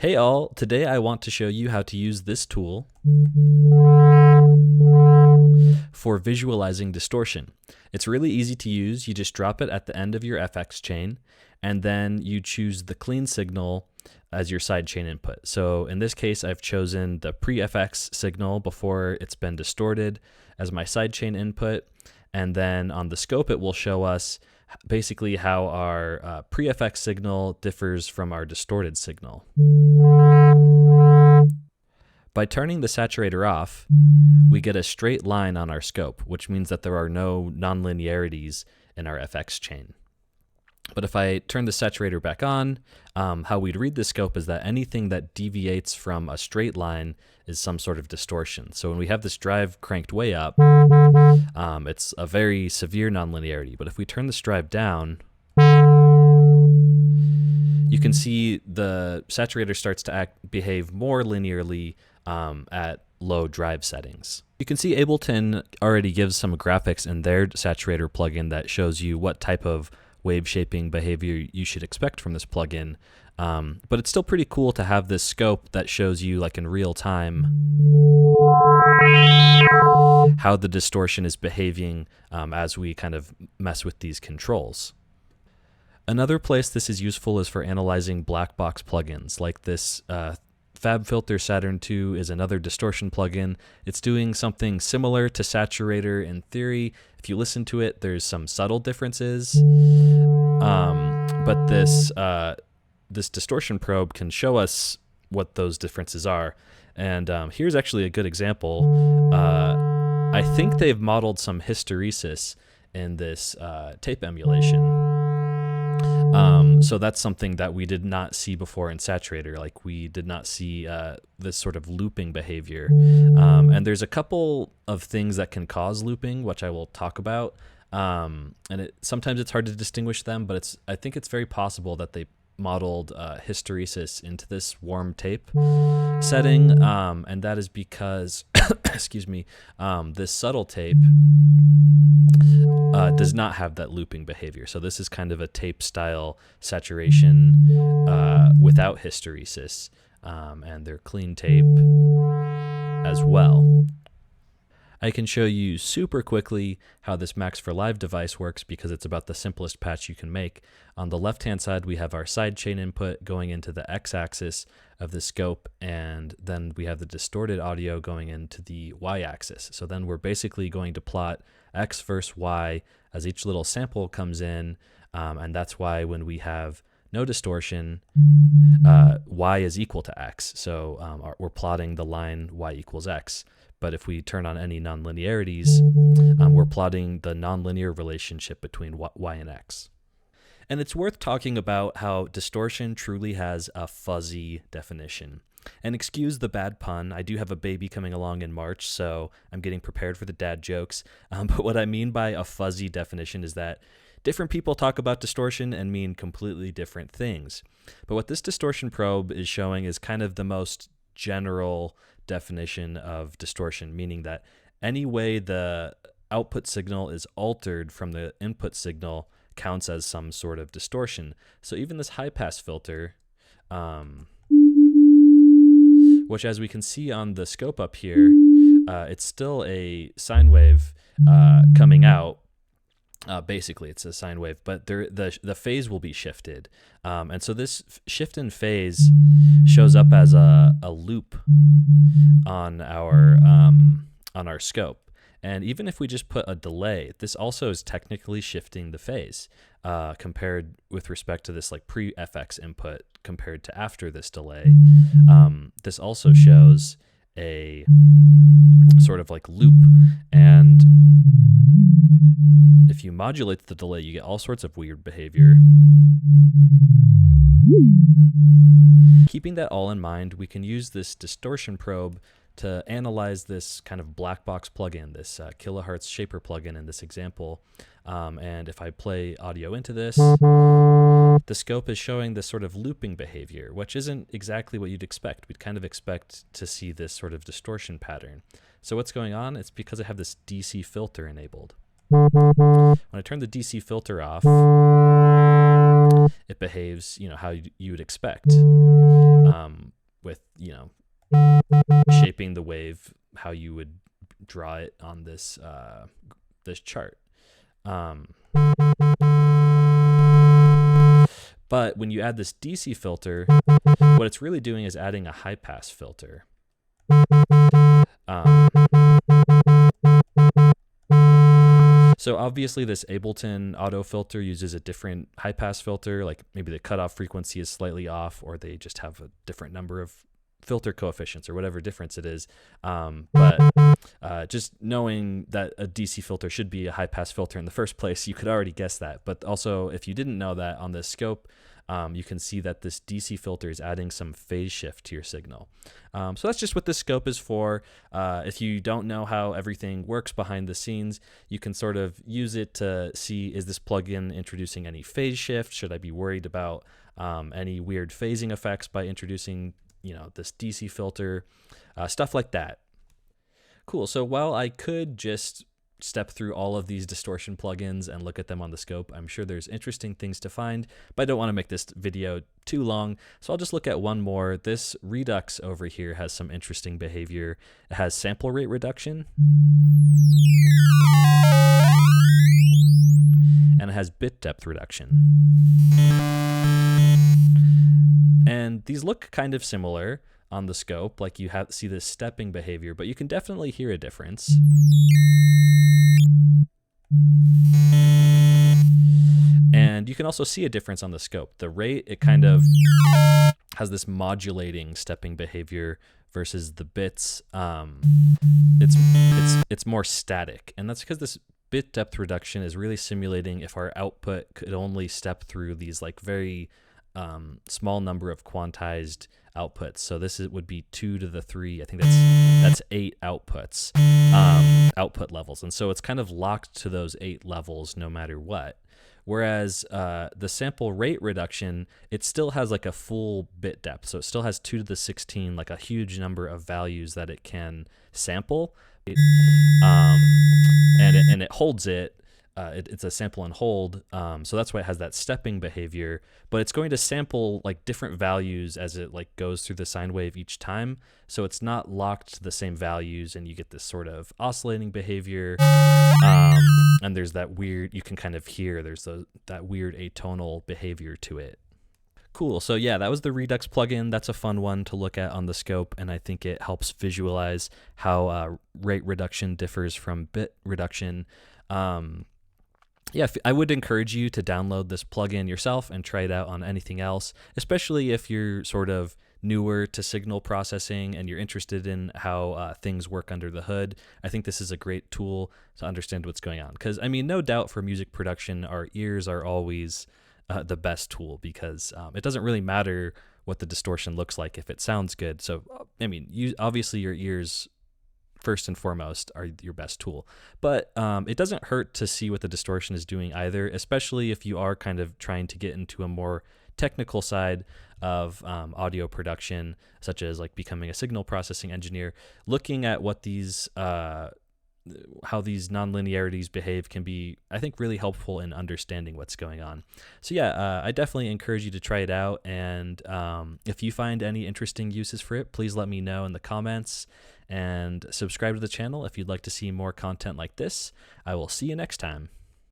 Hey all, today I want to show you how to use this tool for visualizing distortion. It's really easy to use. You just drop it at the end of your FX chain, and then you choose the clean signal as your sidechain input. So in this case, I've chosen the pre-FX signal before it's been distorted as my sidechain input, and then on the scope it will show us basically how our pre-FX signal differs from our distorted signal. By turning the saturator off, we get a straight line on our scope, which means that there are no nonlinearities in our FX chain. But if I turn the saturator back on, how we'd read the scope is that anything that deviates from a straight line is some sort of distortion. So when we have this drive cranked way up, it's a very severe nonlinearity. But if we turn this drive down, you can see the saturator starts to behave more linearly at low drive settings. You can see Ableton already gives some graphics in their saturator plugin that shows you what type of wave shaping behavior you should expect from this plugin. But it's still pretty cool to have this scope that shows you, like in real time, how the distortion is behaving as we kind of mess with these controls. Another place this is useful is for analyzing blackbox plugins, like this FabFilter Saturn 2 is another distortion plugin. It's doing something similar to Saturator in theory. If you listen to it, there's some subtle differences, but this distortion probe can show us what those differences are. And here's actually a good example. I think they've modeled some hysteresis in this tape emulation. So that's something that we did not see before in Saturator. Like, we did not see this sort of looping behavior. And there's a couple of things that can cause looping, which I will talk about. And sometimes it's hard to distinguish them, but I think it's very possible that they modeled hysteresis into this warm tape setting. And that is because, excuse me, this subtle tape does not have that looping behavior. So this is kind of a tape style saturation without hysteresis, and they're clean tape as well. I can show you super quickly how this Max4Live device works because it's about the simplest patch you can make. On the left-hand side, we have our sidechain input going into the x-axis of the scope, and then we have the distorted audio going into the y-axis. So then we're basically going to plot x versus y as each little sample comes in, and that's why when we have no distortion, y is equal to x. So we're plotting the line y equals x. But if we turn on any nonlinearities, we're plotting the nonlinear relationship between y and x. And it's worth talking about how distortion truly has a fuzzy definition. And excuse the bad pun, I do have a baby coming along in March, so I'm getting prepared for the dad jokes. But what I mean by a fuzzy definition is that different people talk about distortion and mean completely different things. But what this distortion probe is showing is kind of the most general definition of distortion, meaning that any way the output signal is altered from the input signal counts as some sort of distortion. So even this high pass filter, which as we can see on the scope up here, it's still a sine wave coming out. Basically, it's a sine wave, but the phase will be shifted. And so this shift in phase shows up as a loop on our scope. And even if we just put a delay, this also is technically shifting the phase compared with respect to this like pre-FX input compared to after this delay. This also shows a sort of like loop, and if you modulate the delay, you get all sorts of weird behavior. Keeping that all in mind, we can use this distortion probe to analyze this kind of black box plugin, this kilohertz shaper plugin in this example. And if I play audio into this, the scope is showing this sort of looping behavior, which isn't exactly what you'd expect. We'd kind of expect to see this sort of distortion pattern. So what's going on? It's because I have this DC filter enabled. When I turn the DC filter off, it behaves, how you would expect. shaping the wave how you would draw it on this this chart. But when you add this DC filter, what it's really doing is adding a high pass filter. So obviously this Ableton auto filter uses a different high pass filter, like maybe the cutoff frequency is slightly off, or they just have a different number of filter coefficients or whatever difference it is. But just knowing that a DC filter should be a high pass filter in the first place, you could already guess that. But also, if you didn't know that, on this scope, you can see that this DC filter is adding some phase shift to your signal. So that's just what this scope is for. If you don't know how everything works behind the scenes, you can sort of use it to see, is this plugin introducing any phase shift? Should I be worried about any weird phasing effects by introducing, this DC filter? Stuff like that. Cool. So while I could just step through all of these distortion plugins and look at them on the scope, I'm sure there's interesting things to find, but I don't want to make this video too long, so I'll just look at one more. This redux over here has some interesting behavior. It has sample rate reduction, and it has bit depth reduction. And these look kind of similar on the scope, like you see this stepping behavior, but you can definitely hear a difference. And you can also see a difference on the scope. The rate, it kind of has this modulating stepping behavior versus the bits. It's more static, and that's because this bit depth reduction is really simulating if our output could only step through these like very small number of quantized outputs. So this would be 2 to the 3. I think that's 8 outputs, output levels, and so it's kind of locked to those 8 levels no matter what. Whereas the sample rate reduction, it still has like a full bit depth, so it still has 2 to the 16, like a huge number of values that it can sample, and it holds it. It's a sample and hold, so that's why it has that stepping behavior, but it's going to sample like different values as it like goes through the sine wave each time, so it's not locked to the same values, and you get this sort of oscillating behavior, and there's that weird, you can kind of hear there's that weird atonal behavior to it. Cool, so yeah, that was the Redux plugin. That's a fun one to look at on the scope, and I think it helps visualize how rate reduction differs from bit reduction. Yeah, I would encourage you to download this plugin yourself and try it out on anything else, especially if you're sort of newer to signal processing and you're interested in how things work under the hood. I think this is a great tool to understand what's going on. Because, I mean, no doubt for music production, our ears are always the best tool, because it doesn't really matter what the distortion looks like if it sounds good. So, I mean, obviously your ears first and foremost are your best tool, but it doesn't hurt to see what the distortion is doing either, especially if you are kind of trying to get into a more technical side of audio production, such as like becoming a signal processing engineer. Looking at what these how these nonlinearities behave can be, I think, really helpful in understanding what's going on. So yeah, I definitely encourage you to try it out, and if you find any interesting uses for it, please let me know in the comments, and subscribe to the channel if you'd like to see more content like this. I will see you next time.